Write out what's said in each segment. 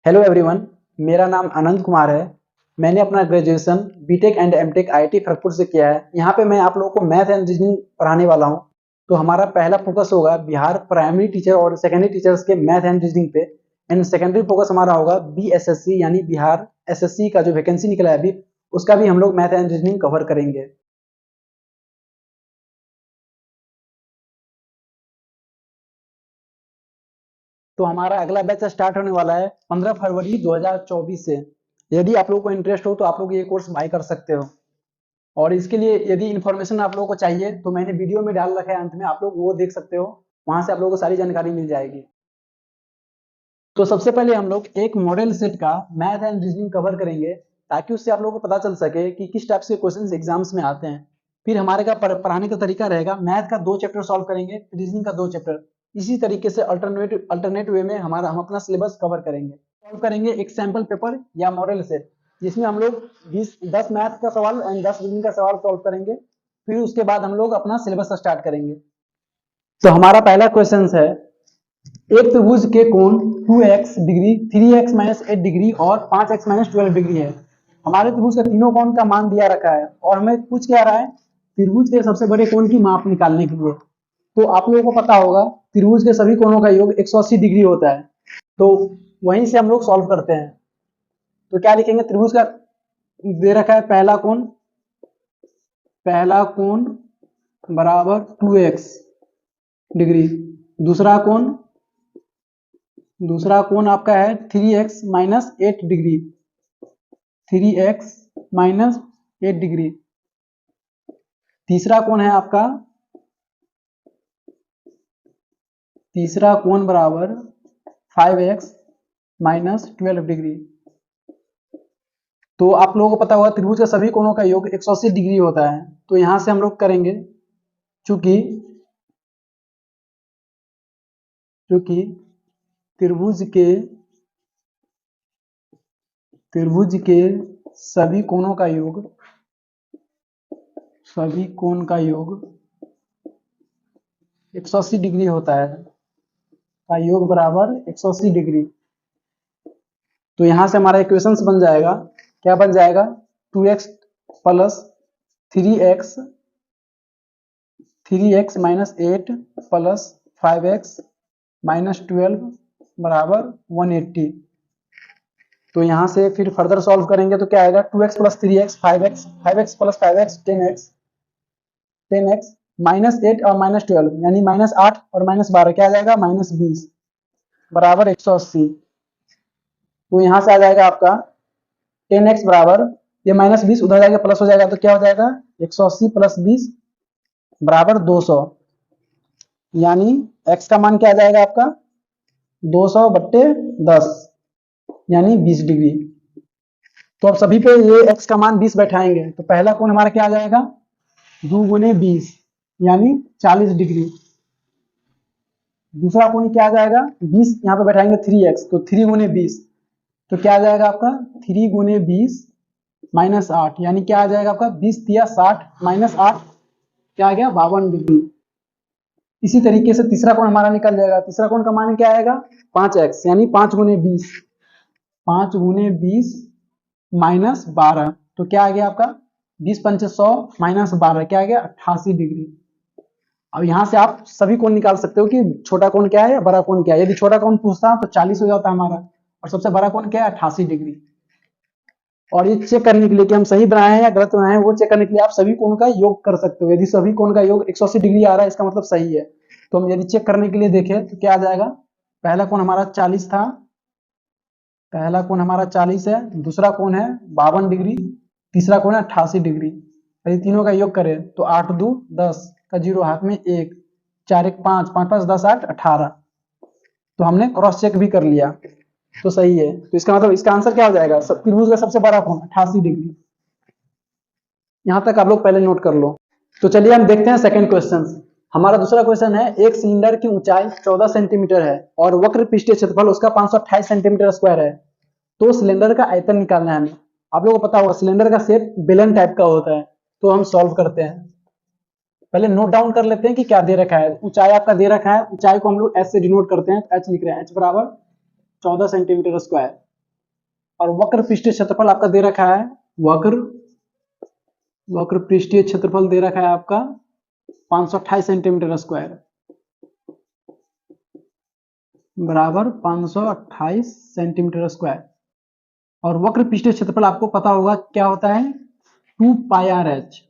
Hello everyone, मेरा नाम आनंद कुमार है। मैंने अपना graduation BTech and MTech IIT Kharagpur से किया है। यहाँ पे मैं आप लोगों को मैथ एंड रीजनिंग पढ़ाने वाला हूँ। तो हमारा पहला फोकस होगा बिहार प्राइमरी टीचर और सेकेंडरी टीचर्स के मैथ एंड रीजनिंग पे। एंड सेकेंडरी फोकस हमारा होगा बीएसएससी यानी बिहार एसएससी का जो वैकेंसी निकला है अभी, उसका भी हम लोग मैथ एंड रीजनिंग कवर करेंगे। तो हमारा अगला बैच स्टार्ट होने वाला है 15 फरवरी 2024 से। यदि आप लोगों को इंटरेस्ट हो तो आप लोग ये कोर्स बाय कर सकते हो। और इसके लिए यदि इन्फॉर्मेशन आप लोगों को चाहिए तो मैंने वीडियो में डाल रखा है, अंत में आप लोग वो देख सकते हो। वहां से आप लोगों को सारी जानकारी मिल जाएगी। तो सबसे पहले हम लोग एक मॉडल सेट का मैथ एंड रीजनिंग कवर करेंगे, ताकि उससे आप लोगों को पता चल सके कि किस टाइप से क्वेश्चंस एग्जाम्स में आते हैं। फिर हमारे का पढ़ाने का तरीका रहेगा, मैथ का 2 चैप्टर सॉल्व करेंगे, रीजनिंग का 2 चैप्टर। इसी तरीके से अल्टरनेट वे में हम अपना सिलेबस कवर करेंगे। सॉल्व करेंगे एक सैंपल पेपर या मॉडल सेट, जिसमें हम लोग 10 मैथ का सवाल एंड 10 रीजनिंग का सवाल सॉल्व करेंगे। फिर उसके बाद हम लोग अपना सिलेबस स्टार्ट करेंगे। तो हमारा पहला क्वेश्चन है, एक त्रिभुज के कोण 2x degree, 3x minus 8 degree और 5x माइनस 12 डिग्री है। हमारे त्रिभुज के तीनों कोण का मान दिया रखा है और हमें पूछ क्या रहा है, त्रिभुज के सबसे बड़े कोण की माप निकालने के लिए। तो आप लोगों को पता होगा त्रिभुज के सभी कोणों का योग 180 डिग्री होता है। तो वहीं से हम लोग सॉल्व करते हैं। तो क्या लिखेंगे, त्रिभुज का दे रखा है पहला कोण बराबर 2x डिग्री, दूसरा कोण आपका है 3x minus 8 degree, 3x minus 8 degree. तीसरा कोण बराबर 5x माइनस 12 डिग्री। तो आप लोगों को पता होगा त्रिभुज का सभी कोणों का योग 180 डिग्री होता है। तो यहां से हम लोग करेंगे, चूंकि त्रिभुज के सभी कोणों का योग 180 डिग्री होता है, का योग बराबर 180 डिग्री। तो यहां से हमारा इक्वेशंस बन जाएगा, क्या बन जाएगा, 2x plus 3x minus 8 plus 5x minus 12 बराबर 180। तो यहां से फिर फर्दर सॉल्व करेंगे तो क्या आएगा, 2x plus 3x 5x plus 5x 10x minus 8 और माइनस 12 यानी माइनस 8 और माइनस 12 क्या आ जाएगा, माइनस 20 बराबर 180। तो यहां से आ जाएगा आपका 10x बराबर, ये माइनस 20 उधर जाएगा प्लस हो जाएगा, तो क्या हो जाएगा 180 प्लस 20 बराबर 200, यानी x का मान क्या आ जाएगा आपका 200/10 यानी 20 डिग्री। तो अब सभी पे ये x का मान 20 बैठाएंगे तो पहला कोण हमारा क्या आ जाएगा, 2 गुने 20 यानी 40 डिग्री। दूसरा कोण क्या आ जाएगा, 20 यहाँ पे बैठाएंगे 3x, तो 3 गुने 20 तो क्या आ जाएगा आपका 3 गुने 20 माइनस 8 यानी क्या आ जाएगा आपका 20 तिया 60 माइनस 8 क्या आ गया 52 डिग्री। इसी तरीके से तीसरा कोण हमारा निकल जाएगा। तीसरा कोण का मान क्या आएगा 5x यानी 5 गुने 20 माइनस 12 तो क्या आ गया आपका 20 पंचे 100 माइनस 12 क्या आ गया 88 डिग्री। अब यहां से आप सभी कोण निकाल सकते हो कि छोटा कोण क्या है या बड़ा कोण क्या है। यदि छोटा कोण पूछता तो 40 हो जाता हमारा, और सबसे बड़ा कोण क्या है 88 डिग्री। और ये चेक करने के लिए कि हम सही बनाए हैं या गलत बनाए हैं, वो चेक करने के लिए आप सभी कोण का योग कर सकते हो। यदि सभी कोण का योग 180 डिग्री आ रहा है इसका मतलब सही है। तो हम यदि चेक करने के लिए देखें तो क्या आ जाएगा, पहला कोण हमारा 40 था, पहला कोण हमारा 40 है, दूसरा कोण है 52 डिग्री, तीसरा कोण है 88 डिग्री। यदि तीनों का योग करें तो 8 2 10 का 0 हाथ में 1, 4 1 5 5 5 10 8 18। तो हमने क्रॉस चेक भी कर लिया तो सही है। तो इसका मतलब इसका आंसर क्या हो जाएगा, त्रिभुज का सबसे बड़ा कोण 88 डिग्री। यहां तक आप लोग पहले नोट कर लो। तो चलिए हम देखते हैं सेकंड क्वेश्चन। हमारा दूसरा क्वेश्चन है, एक सिलेंडर की ऊंचाई 14 सेंटीमीटर है और वक्र पृष्ठीय क्षेत्रफल उसका 528 सेंटीमीटर स्क्वायर है। तो सिलेंडर का आयतन निकालना है हमें। आप लोगों को पता होगा सिलेंडर का शेप बेलन टाइप का होता है। तो हम सॉल्व करते हैं, पहले नोट डाउन कर लेते हैं कि क्या दे रखा है। ऊंचाई आपका दे रखा है, ऊंचाई को हम लोग एच से डिनोट करते हैं, एच लिख रहे हैं, एच बराबर 14 सेंटीमीटर स्क्वायर। और वक्र पृष्ठीय क्षेत्रफल आपका दे रखा है, वक्र पृष्ठीय क्षेत्रफल दे रखा है आपका 528 सेंटीमीटर स्क्वायर बराबर 528 सेंटीमीटर स्क्वायर। और वक्र पृष्ठीय क्षेत्रफल आपको पता होगा क्या होता है, 2 pi R H,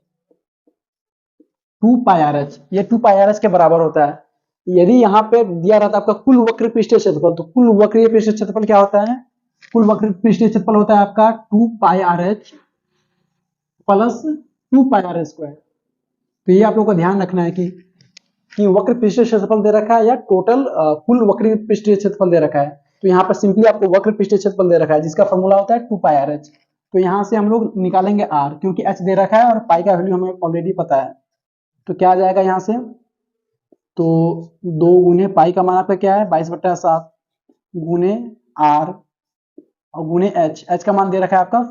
2 pi R H, ये 2 पाई आर एच के बराबर होता है। यदि यहाँ पे दिया रहता आपका कुल वक्र पृष्ठीय क्षेत्रफल, तो कुल वक्रीय पृष्ठीय क्षेत्रफल क्या होता है, कुल वक्र पृष्ठीय क्षेत्रफल होता है आपका 2 pi R H plus 2 pi R square. तो ये आप लोगों को ध्यान रखना है कि वक्र पृष्ठीय क्षेत्रफल दे रखा है या टोटल कुल वक्र पृष्ठीय क्षेत्रफल दे रखा है। तो यहाँ पर सिंपली आपको वक्र पृष्ठीय क्षेत्रफल दे रखा है जिसका फॉर्मूला होता है 2 पाई आर एच। तो यहाँ से हम लोग निकालेंगे आर, क्योंकि एच दे रखा है और पाई का वैल्यू हमें ऑलरेडी पता है। तो क्या आ जाएगा यहाँ से, तो 2 गुने पाई का मान आपका क्या है 22/7 गुने आर और गुने एच, एच का मान दे रखा है आपका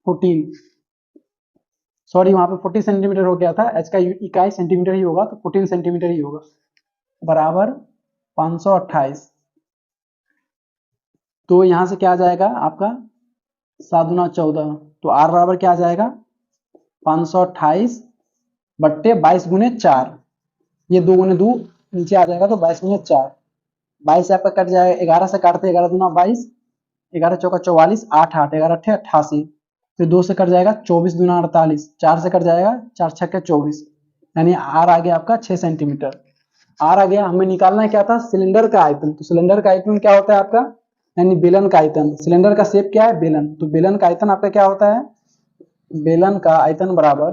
14, सॉरी वहां पे 40 सेंटीमीटर हो गया था, एच का इकाई सेंटीमीटर ही होगा, तो 14 सेंटीमीटर ही होगा बराबर 528। तो यहां से क्या आ जाएगा आपका 7 गुना 14, तो आर बराबर क्या आ जाएगा 528 बट्टे 22 गुने 4, ये 2 गुने 2 नीचे आ जाएगा, तो 22 गुने 4, 22 से आपका कट जाएगा, 11 से काटते 11 दूना 22, 11 चौका 44, 8 8 11 अट्ठे 88, फिर 2 से कट जाएगा 24 दूना 48, 4 से कट जाएगा 4 छक्के 24, यानी आर आ गया आपका 6 सेंटीमीटर। आर आ गया, हमें निकालना है क्या था, सिलेंडर का आयतन। तो सिलेंडर का आयतन क्या होता है आपका, यानी बेलन का आयतन। सिलेंडर का शेप क्या है, बेलन, तो बेलन का आयतन आपका क्या होता है, बेलन का आयतन बराबर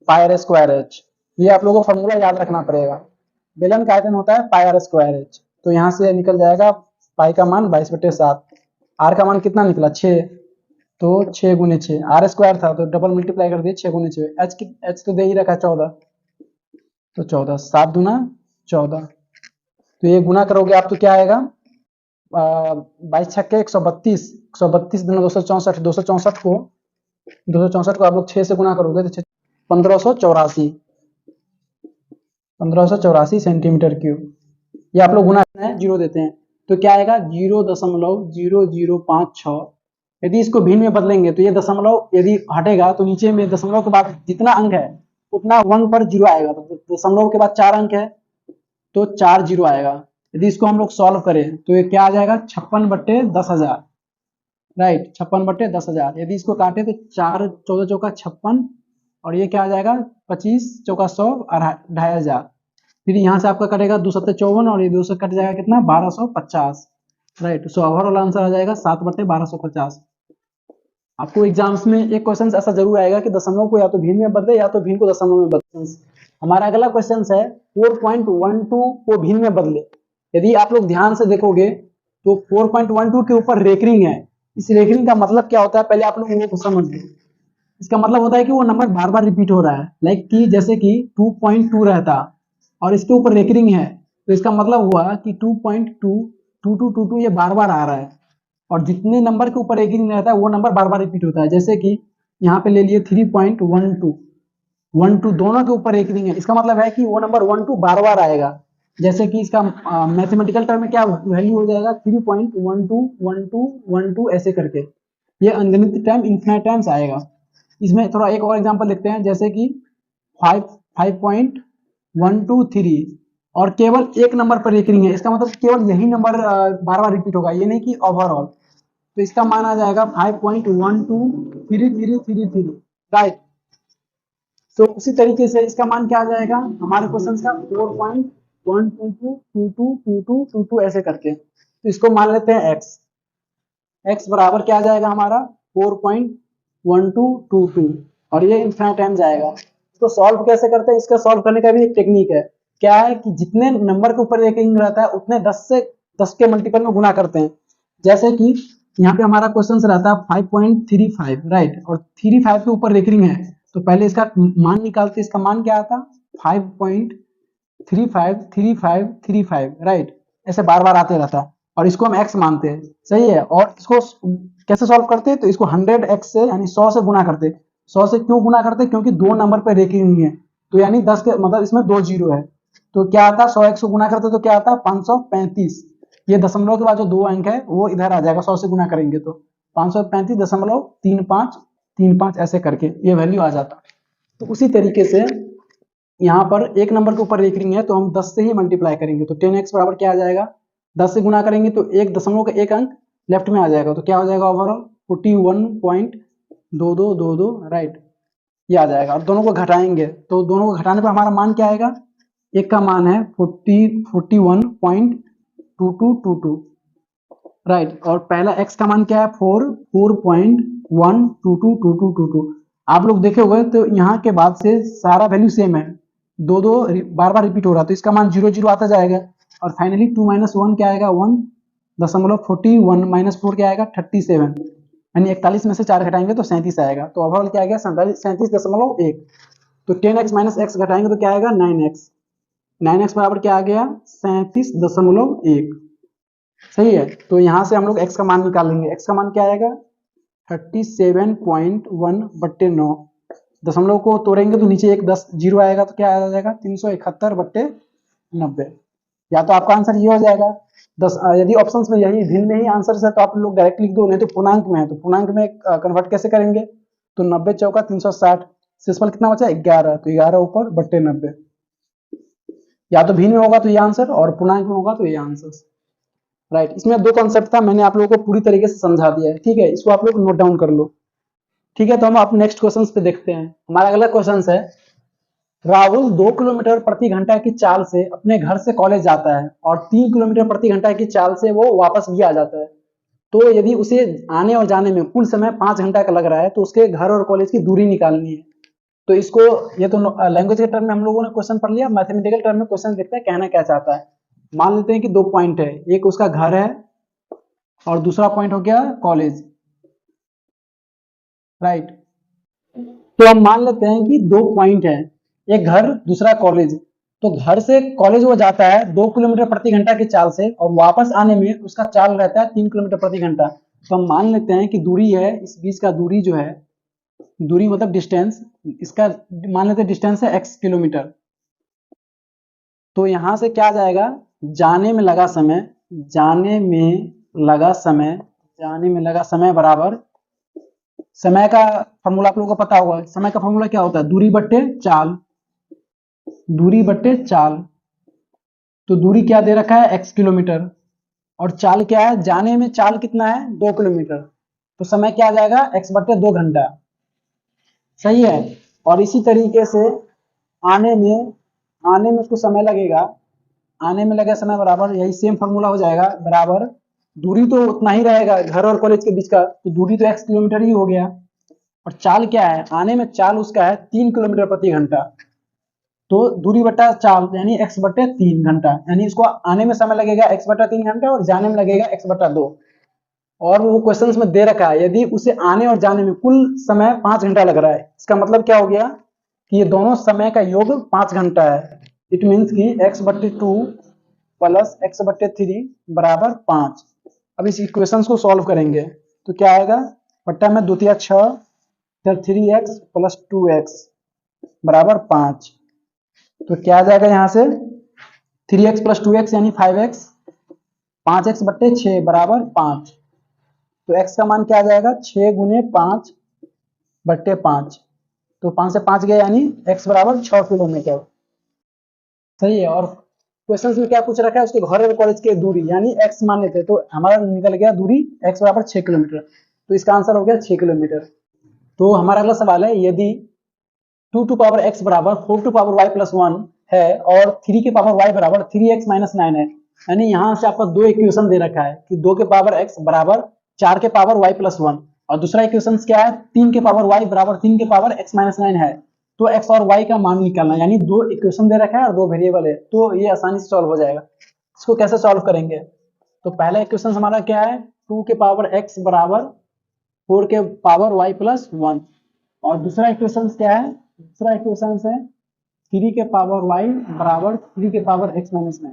पाई आर स्क्वायर एच। ये आप लोगों को फॉर्मूला याद रखना पड़ेगा, बेलन का आयतन होता है पाई आर स्क्वायर एच। तो यहाँ से निकल जाएगा पाई का मान 22/7, आर का मान कितना निकला 6, तो 6 गुने 6, आर स्क्वायर था तो डबल मल्टीप्लाई कर दिए 6 गुने 6, एच तो दे ही रखा 14, तो 14, 7 दूना 14, तो ये गुना करोगे आप तो क्या आएगा 22 छक्के 132, 132 दूना 264, 264 को आप लोग 6 से गुना करोगे तो 1584 सेंटीमीटर क्यूब। ये आप लोग गुना करना है, जीरो देते हैं तो क्या आएगा 0.0056। यदि इसको भिन्न में बदलेंगे तो ये दशमलव यदि हटेगा तो नीचे में दशमलव के बाद जितना अंक है उतना 1 पर जीरो आएगा, तो दशमलव के बाद 4 अंक है तो 4 जीरो आएगा। यदि इसको हम लोग सॉल्व करें तो ये क्या आ जाएगा 56/10,000, राइट, 56/10,000। यदि इसको काटे तो 4 14 चौका 56 और ये क्या आ जाएगा 25 चौका 100 और 2,500। फिर यहाँ से आपका कटेगा 2 7 54 और ये 2 से कट जाएगा कितना 1250, राइट। सो ओवरऑल आंसर आ जाएगा 7/1250। आपको एग्जाम्स में एक क्वेश्चन ऐसा जरूर आएगा कि दशमलव को या तो भिन्न में बदले या तो भिन्न को दशमलव में बदले। हमारा अगला क्वेश्चन है 4.12 को भिन्न में बदले। यदि आप लोग ध्यान से देखोगे तो 4.12 के ऊपर रेकरिंग है। इस रेकरिंग का मतलब क्या होता है पहले आप लोग वो समझ लो। इसका मतलब होता है कि वो नंबर बार बार रिपीट हो रहा है, लाइक कि जैसे कि 2.2 रहता और इसके ऊपर रेकरिंग है तो इसका मतलब हुआ कि 2.2 ये बार बार आ रहा है और जितने नंबर के ऊपर रेकरिंग रहता है वो नंबर बार बार रिपीट होता है। जैसे कि यहाँ पे ले लिए 3.12 दोनों के ऊपर रेकरिंग है, इसका मतलब है कि वो नंबर 12 बार बार आएगा। जैसे कि इसका मैथमेटिकल टर्म में क्या वैल्यू हो जाएगा 3.12 ऐसे करके, ये अनगिनत टाइम इन्फिनाइट टाइम्स आएगा। इसमें थोड़ा एक और एग्जांपल लिखते हैं, जैसे कि 5.123 और केवल एक नंबर पर रेकरिंग है, इसका मतलब केवल यही नंबर बार बार रिपीट होगा, ये नहीं कि ओवरऑल। तो इसका मान आ जाएगा 5.123333, राइट। तो उसी तरीके से इसका मान क्या आ जाएगा हमारे क्वेश्चन का 4.1222222 ऐसे करके। तो इसको मान लेते हैं x बराबर क्या आ जाएगा हमारा 4.1222 और ये इन्फिनिट टाइम जाएगा। इसको सॉल्व कैसे करते हैं, इसका सॉल्व करने का भी एक टेक्निक है। क्या है कि जितने नंबर के ऊपर रेकरिंग रहता है उतने 10 के मल्टीपल में गुना करते हैं। जैसे कि यहाँ पे हमारा क्वेश्चन रहता है 5.35, राइट, और 35 के ऊपर रेकरिंग है तो पहले इसका मान निकालते, इसका मान क्या आता 5.353535, राइट, ऐसे बार बार आते रहता और इसको हम x मानते हैं, सही है। और इसको कैसे सॉल्व करते हैं, तो इसको 100x से यानी 100 से गुना करते। 100 से क्यों गुना करते, क्योंकि दो नंबर पे रेकरिंग है तो यानी 10 के मतलब इसमें 2 जीरो है तो क्या आता 100x को गुना करते तो क्या आता 535, ये दशमलव के बाद जो 2 अंक है वो इधर आ जाएगा, 100 से गुना करेंगे तो 535.35 ऐसे करके ये वैल्यू आ जाता। तो उसी तरीके से यहाँ पर एक नंबर के ऊपर एक रिंग है तो हम 10 से ही मल्टीप्लाई करेंगे, तो 10x बराबर क्या आ जाएगा, 10 से गुना करेंगे तो एक दशमलव का एक अंक लेफ्ट में आ जाएगा, तो क्या हो जाएगा ओवरऑल 41.2222, राइट, ये आ जाएगा। और दोनों को घटाएंगे तो दोनों को घटाने पर हमारा मान क्या आएगा, एक का मान है 41.2222, राइट, और पहला x का मान क्या है 4.1222222। आप लोग देखे हुए तो यहाँ के बाद से सारा वैल्यू सेम है, दो दो बार बार रिपीट हो रहा, तो इसका मान 0 0 आता जाएगा, और फाइनली 2 - 1 क्या आएगा 1.41 माइनस 4 क्या आएगा 37, यानी 41 में से 4 घटाएंगे तो 37 आएगा। तो ओवरऑल क्या आ गया 37.1। तो 10x माइनस x घटाएंगे तो क्या आएगा 9x, 9x बराबर क्या आ गया 37.1, सही है। तो यहाँ से हम लोग x का मान निकालेंगे, x का मान क्या आएगा 37.1/9, दशमलव को तोड़ेंगे तो नीचे एक 10 जीरो आएगा तो क्या आ जाएगा 371/90। या तो आपका आंसर ये हो जाएगा 10, यदि ऑप्शंस में यही भिन्न में ही आंसर है तो आप लोग डायरेक्ट लिख दो, नहीं तो पूर्णांक में है तो पूर्णांक में कन्वर्ट कैसे करेंगे, तो 90 चौका 360, शेषफल कितना बचा 11, तो 11 ऊपर बट्टे 90, या तो भिन्न में होगा तो ये आंसर और पूर्णांक में होगा तो ये आंसर, राइट। इसमें दो कॉन्सेप्ट था, मैंने आप लोगों को पूरी तरीके से समझा दिया है, ठीक है, इसको आप लोग नोट डाउन कर लो, ठीक है। तो हम आप नेक्स्ट क्वेश्चन पे देखते हैं। हमारा अगला क्वेश्चन है, राहुल 2 किलोमीटर प्रति घंटा की चाल से अपने घर से कॉलेज जाता है और 3 किलोमीटर प्रति घंटा की चाल से वो वापस भी आ जाता है, तो यदि उसे आने और जाने में कुल समय 5 घंटा का लग रहा है तो उसके घर और कॉलेज की दूरी निकालनी है। तो इसको ये तो लैंग्वेज के टर्म में हम लोगों ने क्वेश्चन पढ़ लिया, मैथमेटिकल टर्म में क्वेश्चन देखते हैं कहना क्या चाहता है। मान लेते हैं कि 2 पॉइंट है, एक उसका घर है और दूसरा पॉइंट हो गया कॉलेज, राइट। तो हम मान लेते हैं कि 2 पॉइंट है, एक घर दूसरा कॉलेज, तो घर से कॉलेज वो जाता है 2 किलोमीटर प्रति घंटा की चाल से और वापस आने में उसका चाल रहता है 3 किलोमीटर प्रति घंटा। तो हम मान लेते हैं कि दूरी है, इस बीच का दूरी जो है, दूरी मतलब डिस्टेंस, इसका मान लेते हैं डिस्टेंस है x किलोमीटर। तो यहां से क्या जाएगा, जाने में लगा समय, जाने में लगा समय, जाने में लगा समय बराबर, समय का फॉर्मूला आप लोगों को पता होगा, समय का फॉर्मूला क्या होता है दूरी बट्टे चाल, दूरी बट्टे चाल। तो दूरी क्या दे रखा है x किलोमीटर और चाल क्या है, जाने में चाल कितना है 2 किलोमीटर, तो समय क्या आ जाएगा x बट्टे 2 घंटा, सही है। और इसी तरीके से आने में उसको समय लगेगा, आने में लगेगा समय बराबर, यही सेम फॉर्मूला हो जाएगा, बराबर दूरी तो उतना ही रहेगा घर और कॉलेज के बीच का, तो दूरी तो x किलोमीटर ही हो गया, और चाल क्या है, आने में चाल उसका है 3 किलोमीटर प्रति घंटा, तो दूरी बट्टा चाल यानी x बट्टे 3 घंटा, यानी इसको आने में समय लगेगा x बट्टा 3 घंटा और जाने में लगेगा x बट्टा 2। और वो क्वेश्चंस में दे रखा है यदि उसे आने और जाने में कुल समय 5 घंटा लग रहा है, इसका मतलब क्या हो गया कि ये दोनों समय का योग 5 घंटा है। इट मीन्स कि x बट्टे 2 प्लस x बट्टे 3 बराबर 5। अब इस इक्वेशंस को सॉल्व करेंगे तो क्या आएगा, बट्टा में 2 × 6 फिर 3x प्लस 2x बराबर 5। तो क्या आ जाएगा यहाँ से 3x प्लस 2x यानी 5x, 5x बट्टे 6 बराबर 5। तो x का मान क्या आ जाएगा 6 गुने 5 बट्टे 5, तो 5 से 5 गया यानी x बराबर 6 किलोमीटर, सही है। और क्वेश्चन में क्या पूछ रखा है उसके घर और कॉलेज की दूरी, यानी x मान लेते तो हमारा निकल गया दूरी x बराबर 6 किलोमीटर, तो इसका आंसर हो गया 6 किलोमीटर। तो हमारा अगला सवाल है, यदि 2 टू पावर x बराबर 4 टू पावर y प्लस 1 है और 3 के पावर y बराबर 3x माइनस 9 है, यानी यहाँ से आपका दो इक्वेशन दे रखा है कि 2 के पावर x बराबर 4 के पावर y प्लस 1, और दूसरा इक्वेशन क्या है 3 के पावर y बराबर 3 के पावर x माइनस 9 है, तो x और y का मान निकालना, यानी दो इक्वेशन दे रखा है और दो वेरिएबल है, तो ये आसानी से सॉल्व हो जाएगा। इसको कैसे सॉल्व करेंगे, तो पहला इक्वेशन हमारा क्या है 2 के पावर x बराबर 4 के पावर y प्लस 1, और दूसरा इक्वेशन क्या है, दूसरा इक्वेशन है 3 के पावर y बराबर 3 के पावर x माइनस 9।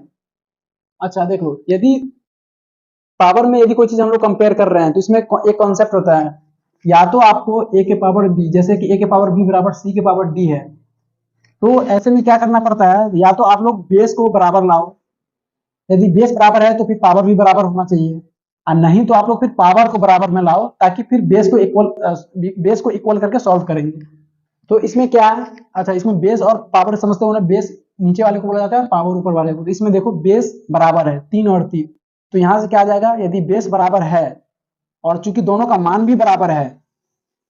अच्छा देख लो, यदि पावर में यदि कोई चीज हम लोग कंपेयर कर रहे हैं तो इसमें एक कॉन्सेप्ट होता है, या तो आपको a के पावर b, जैसे कि a के पावर b बराबर c के पावर d है, तो ऐसे में क्या करना पड़ता है, या तो आप लोग बेस को बराबर लाओ, यदि बेस बराबर है तो फिर पावर भी बराबर होना चाहिए, और नहीं तो आप लोग फिर पावर को बराबर में लाओ, ताकि फिर बेस को इक्वल करके सॉल्व करेंगे। तो इसमें क्या है, अच्छा इसमें बेस और पावर समझते हो ना, बेस नीचे वाले को बोला जाता है, पावर ऊपर वाले को। तो इसमें देखो बेस बराबर है 3 और 3, तो यहां से क्या आ जाएगा, यदि बेस बराबर है और चूंकि दोनों का मान भी बराबर है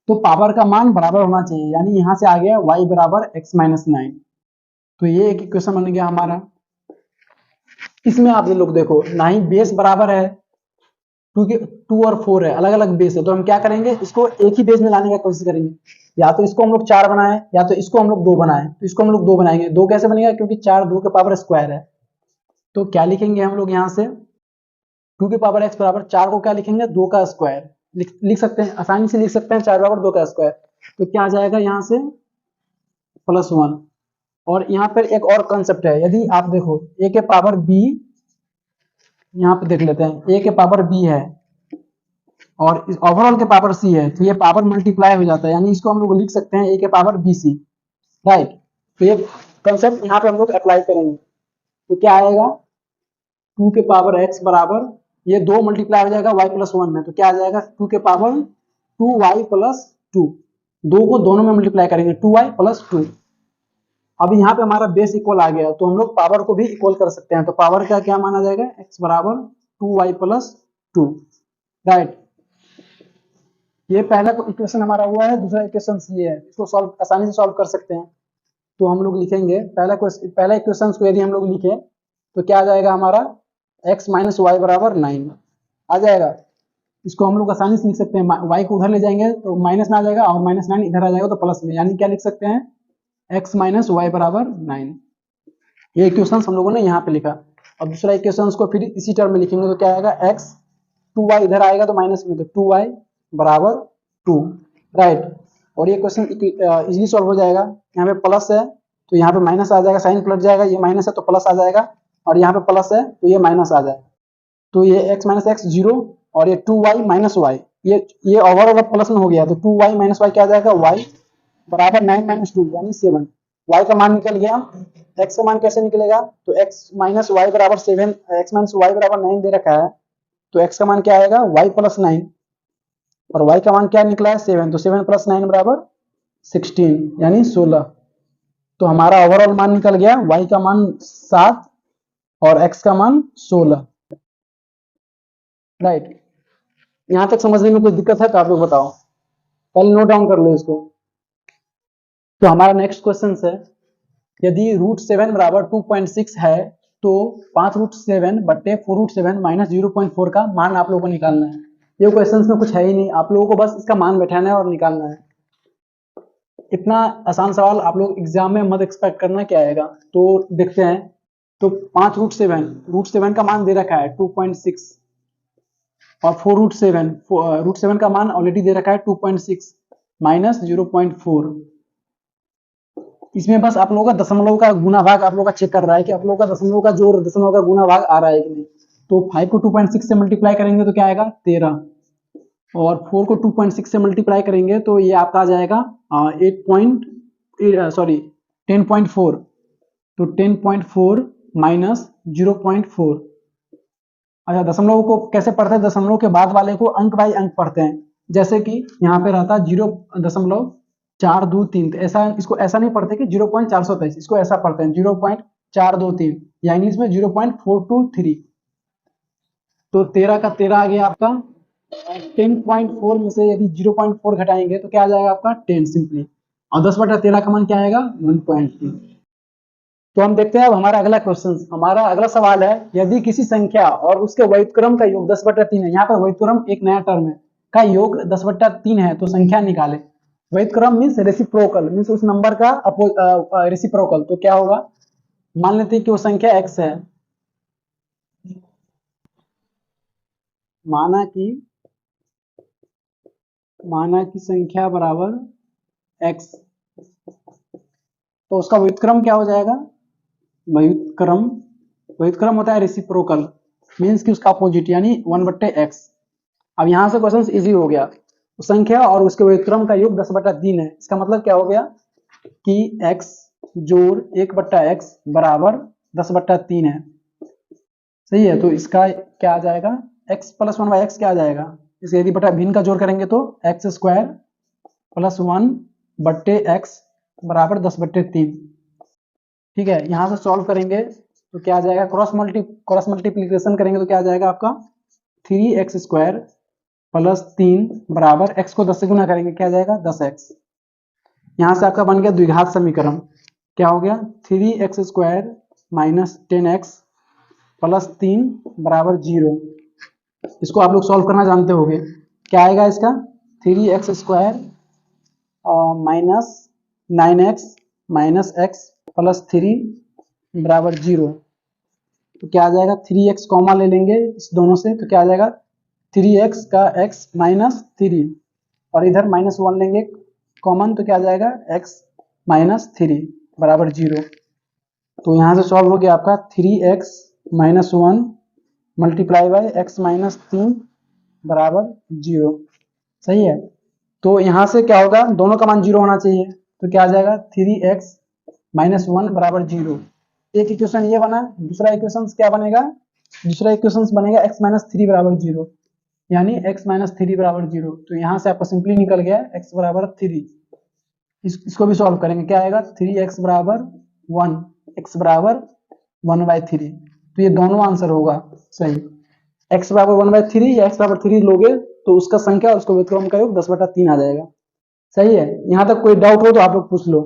तो पावर का मान बराबर होना चाहिए, यानी यहां से आ गया y बराबर x माइनस 9। तो ये एक इक्वेशन बन गया हमारा। इसमें आप लोग देखो ना ही बेस बराबर है, क्योंकि 2 और 4 है, अलग अलग बेस है, तो हम क्या करेंगे, इसको एक ही बेस में लाने की कोशिश करेंगे। या तो इसको हम लोग 4 बनाए, या तो इसको हम लोग 2 बनाए। तो इसको हम लोग 2 बनाएंगे। 2 कैसे बनेगा, क्योंकि 4 2 के पावर स्क्वायर है। तो क्या लिखेंगे हम लोग यहाँ से, 2 की पावर x बराबर 4 को क्या लिखेंगे, 2 का स्क्वायर लिख सकते हैं, आसानी से लिख सकते हैं, 4 बराबर 2 का स्क्वायर। तो क्या आ जाएगा यहाँ से +1। और यहाँ पर एक और कंसेप्ट है, यदि आप देखो a के पावर b, यहाँ पे देख लेते हैं, a के पावर b है और इस ओवरऑल के पावर c है, तो ये पावर मल्टीप्लाई हो जाता है, यानी इसको हम लोग लिख सकते हैं a के पावर bc, राइट। तो ये कंसेप्ट यहाँ पे हम लोग अप्लाई करेंगे। तो क्या आएगा, 2 के पावर x बराबर, ये 2 मल्टीप्लाई हो जाएगा y प्लस 1 में, तो क्या आ जाएगा 2 के पावर 2y प्लस 2, 2 को दोनों में मल्टीप्लाई करेंगे, 2y प्लस 2। अब यहाँ पे हमारा बेस इक्वल आ गया, तो हम लोग पावर को भी इक्वल कर सकते हैं। तो पावर का क्या माना जाएगा, x बराबर 2y प्लस 2, राइट। ये पहला इक्वेशन हमारा हुआ है। दूसरा इक्वेशन ये है, इसको सॉल्व आसानी से सॉल्व कर सकते हैं। तो हम लोग लिखेंगे पहला इक्वेशन को यदि हम लोग लिखे तो क्या आ जाएगा हमारा, x माइनस वाई बराबर 9 आ जाएगा। इसको हम लोग आसानी से लिख सकते हैं, y को उधर ले जाएंगे तो माइनस में आ जाएगा, और -9 इधर आ जाएगा तो प्लस में, यानी क्या लिख सकते हैं, x माइनस वाई बराबर 9। ये इक्वेशन हम लोगों ने यहाँ पे लिखा। अब दूसरा इक्वेशन को फिर इसी टर्म में लिखेंगे, तो क्या आएगा, x 2y इधर आएगा तो माइनस में, तो 2y बराबर 2, राइट। और ये क्वेश्चन इजीली सॉल्व हो जाएगा। यहाँ पे प्लस है तो यहाँ पे माइनस आ जाएगा, साइन पलट जाएगा, ये माइनस है तो प्लस आ जाएगा, और यहाँ पे प्लस है तो ये माइनस आ जाएगा। तो ये x माइनस एक्स 0, और ये 2y माइनस वाई, ये ओवरऑल प्लस में हो गया, तो 2y माइनस वाई क्या आ जाएगा, y बराबर 9 माइनस 2 यानी 7। y का मान निकल गया। x का मान कैसे निकलेगा, तो x माइनस वाई बराबर 7, x माइनस वाई बराबर 9 दे रखा है, तो x का मान क्या आएगा, y प्लस 9, और y का मान क्या निकला है, 7, तो 7 प्लस 9 बराबर 16 यानी 16। तो हमारा ओवरऑल मान निकल गया, y का मान 7 और x का मान 16, राइट। यहां तक समझने में कोई दिक्कत है तो आप लोग बताओ, पहले नोट डाउन कर लो इसको। तो हमारा नेक्स्ट क्वेश्चन है, यदि √7 बराबर 2.6 है तो 5√7 बट्टे 4√7 माइनस 0.4 का मान आप लोगों को निकालना है। ये क्वेश्चंस में कुछ है ही नहीं, आप लोगों को बस इसका मान बैठाना है और निकालना है। इतना आसान सवाल आप लोग एग्जाम में मत एक्सपेक्ट करना क्या आएगा। तो देखते हैं, तो 5√7 का मान दे रखा है 2.6, और 4√7 का मान ऑलरेडी दे रखा है 2.6 माइनस 0.4। इसमें बस आप लोगों का दशमलव का गुना भाग आप लोगों का चेक कर रहा है कि आप लोगों का दशमलव का जोड़, दशमलव का गुना भाग आ रहा है कि नहीं। तो 5 को 2.6 से मल्टीप्लाई करेंगे तो क्या आएगा 13, और 4 को 2.6 से मल्टीप्लाई करेंगे तो ये आपका आ जाएगा 10.4। तो 10.4 माइनस 0.4। अच्छा, दशमलव को कैसे पढ़ते हैं, दशमलव के बाद वाले को अंक बाई अंक पढ़ते हैं। जैसे कि यहाँ पे रहता 0.423, ऐसा इसको ऐसा नहीं पढ़ते कि 0.423, इसको ऐसा पढ़ते हैं 0.423, या इंग्लिश में 0.423। तो 13 का 13 आ गया आपका। 10.4 में से यदि 0.4 घटाएंगे तो क्या आ जाएगा आपका 10 सिंपली, और 10/13 का मान क्या आएगा 1.3। तो हम देखते हैं अब हमारा अगला क्वेश्चन। हमारा अगला सवाल है, यदि किसी संख्या और उसके व्युत्क्रम का योग 10/3 है, यहाँ पर व्युत्क्रम एक नया टर्म है, का योग 10/3 है, तो संख्या निकाले। व्युत्क्रम मीन्स रेसिप्रोकल, मीन्स उस नंबर का रेसिप्रोकल। तो क्या होगा, मान लेते हैं कि वो संख्या x है, माना कि संख्या बराबर x, तो उसका व्युत्क्रम क्या हो जाएगा, व्युत्क्रम होता है रेसिप्रोकल, मीन्स कि उसका अपोजिट यानी 1/x। अब यहां से क्वेश्चन इजी हो गया, संख्या और उसके व्युत्क्रम का योग 10/3 है। इसका मतलब क्या हो गया कि x जोड़ 1/x बराबर 10/3 है। सही है। तो इसका क्या आ जाएगा, x प्लस 1/x क्या आ जाएगा, इसे यदि बटा भिन्न का जोड़ करेंगे तो x² प्लस 1/x बराबर 10/3। ठीक है, यहाँ से सॉल्व करेंगे तो क्या आ जाएगा, क्रॉस मल्टीप्लीकेशन करेंगे तो क्या आ जाएगा आपका 3x² प्लस 3 बराबर x को 10 से गुना करेंगे क्या आ जाएगा 10x। यहाँ से आपका बन गया द्विघात समीकरण, क्या हो गया 3x² माइनस 10x प्लस 3 बराबर 0। इसको आप लोग सॉल्व करना जानते होंगे, क्या आएगा इसका 3x² minus 9x minus x plus 3 बराबर 0। तो क्या आ जाएगा 3x कॉमा ले लेंगे इस दोनों से तो क्या आ जाएगा 3x का x माइनस 3 और इधर -1 लेंगे कॉमन तो क्या आ जाएगा x माइनस 3 बराबर 0। तो यहाँ से सॉल्व हो गया आपका 3x minus 1 multiply by x minus 3 बराबर 0। सही है। तो यहाँ से क्या होगा, दोनों का मान 0 होना चाहिए तो क्या आ जाएगा 3x माइनस 1 बराबर 0। एक इक्वेशन ये बना, दूसरा इक्वेशन क्या बनेगा, दूसरा इक्वेशन बनेगा x माइनस 3 बराबर 0, यानी x माइनस 3 बराबर 0। तो यहाँ से आपका सिंपली निकल गया x बराबर 3। इसको भी सॉल्व करेंगे, क्या आएगा 3x बराबर 1, x बराबर 1/3। तो ये दोनों आंसर होगा सही। x बराबर 1/3 या x बराबर 3 लोगे तो उसका संख्या और उसको व्युत्क्रम का योग 10/3 आ जाएगा। सही है। यहाँ तक कोई डाउट हो तो आप लोग पूछ लो।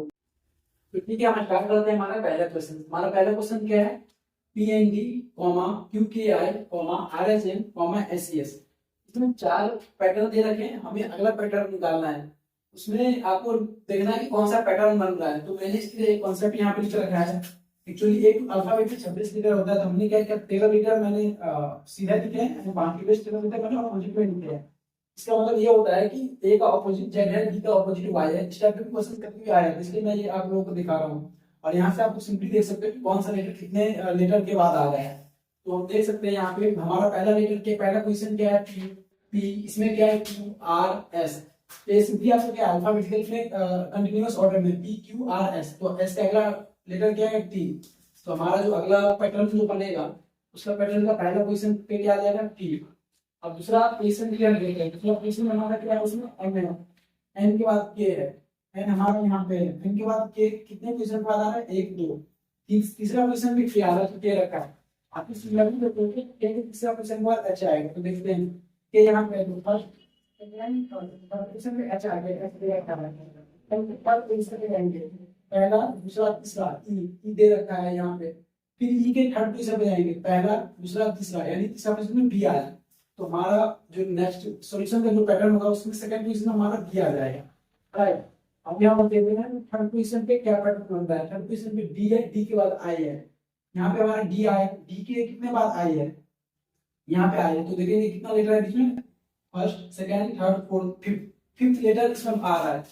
तो ठीक है, हम स्टार्ट करते हैं हमारा पहला क्वेश्चन। हमारा पहला क्वेश्चन क्या है, PND, QKI, RSM, SES। इसमें 4 पैटर्न दे रखे हैं, हमें अगला पैटर्न निकालना है। उसमें आपको देखना है कि कौन सा पैटर्न बन रहा है। तो मैंने इसके लिए एक कॉन्सेप्ट यहाँ पे लिख रखा है। एक्चुअली एक अल्फाबेट में 26 लीटर होता है, तो हमने क्या किया 13 लीटर मैंने सीधा लिखे हैं, बाकी के 13 लीटर मैंने अपोजिट में लिखे हैं। इसका मतलब ये होता है कि ए का ऑपोजिट जेड है, बी का ऑपोजिट वाई है। इस टाइप के क्वेश्चन कभी भी आया है, इसलिए मैं ये आप लोगों को दिखा रहा हूँ। और यहाँ से आप सिंपली देख सकते हो कि कौन सा लेटर कितने लेटर के बाद आ रहा है। तो हम देख सकते हैं यहाँ पे हमारा पहला लेटर के पहला क्वेश्चन क्या है पी, इसमें क्या है QRS। ये सिंपली आपको क्या अल्फाबेटिकल में कंटीन्यूअस ऑर्डर में PQRS। तो एस का अगला लेटर क्या है T। तो हमारा जो अगला पैटर्न जो बनेगा उसका पैटर्न का पहला क्वेश्चन पे क्या आ जाएगा T। अब दूसरा क्वेश्चन क्लियर करेंगे। दूसरा क्वेश्चन हमारा क्या है, उसमें n है, n के बाद k है, n हमारा यहाँ पे है, n के बाद k कितने क्वेश्चन के बाद आ रहा है 1 2। तीसरा क्वेश्चन भी k आ रहा है तो k रखा है। आप इस लेवल पे देखोगे k के तीसरा क्वेश्चन के बाद h आएगा। तो देखते हैं k यहाँ पे तो फर्स्ट क्वेश्चन में h आ गया, h दे रखा है। n पर क्वेश्चन पे जाएंगे, पहला दूसरा तीसरा e दे रखा है यहाँ पे। फिर e के थर्ड क्वेश्चन पे जाएंगे, पहला दूसरा तीसरा, यानी तीसरा क्वेश्चन में b आया। तो हमारा जो नेक्स्ट सॉल्यूशन का जो पैटर्न होगा उसमें सेकंड क्वेश्चन हमारा डी आ जाएगा। राइट। अब यहाँ पर देख लेना थर्ड क्वेश्चन पे क्या पैटर्न बनता है। थर्ड क्वेश्चन पे डी है, डी के बाद आई है। यहाँ पे हमारा डी आया, डी के कितने बाद आई है, यहाँ पे आई है। तो देखेंगे कितना लेटर है बीच में, first second third fourth fifth letter इसमें आ रहा है।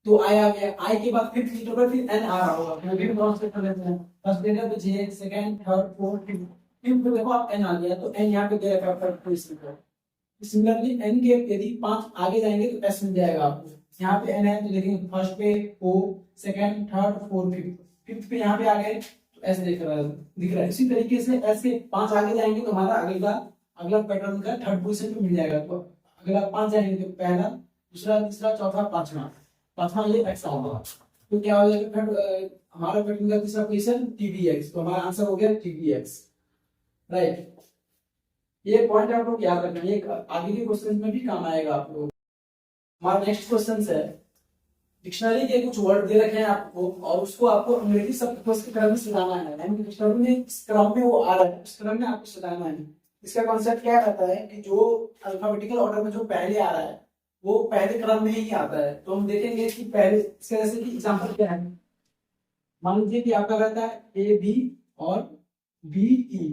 तो आई आ गया, आई के बाद फिफ्थ लेटर पर फिर एन आ रहा होगा। मैं भी ट्रांसलेट कर लेते हैं। फर्स्ट लेटर पे J, second third fourth fifth, fifth देखो आप एन आ गया, तो एन यहाँ पे दे रखा है थर्ड क्वेश्चन पे। सिमिलरली एन के यदि 5 आगे जाएंगे तो एस मिल जाएगा आपको। यहाँ पे एन है तो देखेंगे फर्स्ट पे O, second third fourth fifth, fifth पे यहाँ पे आ गए तो एस दिख रहा है। इसी तरीके से एस के 5 आगे जाएंगे तो हमारा अगला पैटर्न का थर्ड पोजीशन पे मिल जाएगा। तो अगला 5 जाएंगे तो पहला दूसरा तीसरा चौथा पांचवा ये एक्स होगा। तो क्या हो जाएगा हमारा पैटर्न का तीसरा पोजीशन TBX। तो हमारा आंसर हो गया TBX। राइट। ये पॉइंट आप लोग याद रखना, ये आगे के क्वेश्चन में भी काम आएगा आप लोग। हमारा नेक्स्ट क्वेश्चन है, डिक्शनरी के कुछ वर्ड दे रखे हैं आपको और उसको आपको अंग्रेजी शब्द के क्रम में सजाना है। यानी डिक्शनरी में इस क्रम में वो आ रहा है, उस क्रम में आपको सजाना है। इसका कॉन्सेप्ट क्या रहता है कि जो अल्फाबेटिकल ऑर्डर में जो पहले आ रहा है वो पहले क्रम में ही आता है। तो हम देखेंगे कि पहले इसके जैसे कि एग्जांपल क्या है। मान लीजिए कि आपका रहता है AB और BE।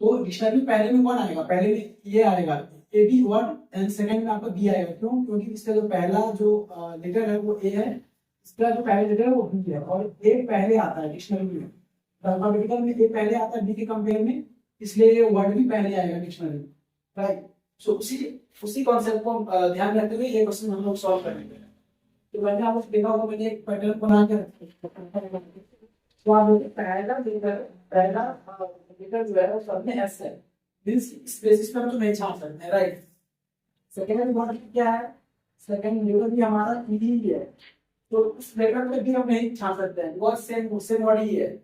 तो डिक्शनरी में पहले में कौन आएगा, पहले में ये आएगा AB वर्ड एंड सेकंड में आपका B आएगा। क्यों, क्योंकि इसका जो पहला जो लेटर है वो A है, इसका जो पहला लेटर है वो B है और A पहले आता है डिक्शनरी में। अल्फाबेटिकल में A पहले आता है B के कंपेयर में, इसलिए ये वर्ड भी पहले आएगा डिक्शनरी। राइट। सो उसी कॉन्सेप्ट को ध्यान रखते हुए ये क्वेश्चन हम लोग सॉल्व करेंगे। तो मैंने आपको देखा होगा, मैंने एक पैटर्न बना के रखा है। तो आप पहला लेटर पहला लीटर जो है वो सब में एस है, इस बेसिस पर हम तो नहीं छाप सकते हैं, राइट। सेकेंड मॉडल क्या है, सेकेंड लीटर भी हमारा ई है, तो इस लीटर पे भी हम नहीं छाप सकते हैं, वो सेम सेम वर्ड ही है।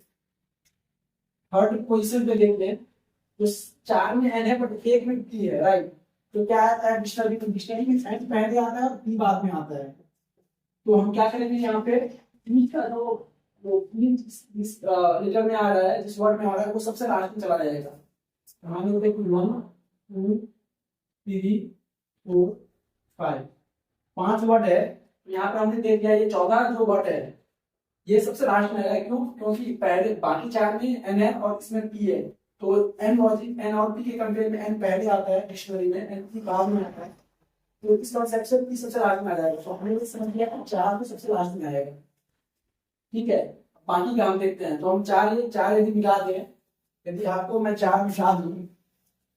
थर्ड पोजीशन पे देख लें तो 4 में एन है बट 1 में टी है, राइट। तो क्या आता है डिक्शनरी में, डिक्शनरी में एन पहले आता है और टी बाद में आता है। तो हम क्या करेंगे यहाँ पे, टी का जो टी जिस लेटर में आ रहा है, जिस वर्ड में आ रहा है, वो सबसे लास्ट में चला जाएगा। हमारे देखो 1 2 3 4 5 5 वर्ड है, यहाँ पे हमने देख लिया ये 14 जो वर्ड है ये सबसे लास्ट में आएगा। क्यों? क्योंकि पहले बाकी 4 में एन है और इसमें पी है, तो एन और पी के कंपेयर में एन पहले आता है डिक्शनरी में, एन पी बाद में आता है, तो इस कॉन्सेप्ट से पी सबसे लास्ट में आ जाएगा। तो हमने समझ लिया कि 4 भी सबसे लास्ट में आएगा, ठीक है। बाकी का हम देखते हैं, तो हम 4 यदि मिला दें, यदि आपको मैं 4 मिला दूं,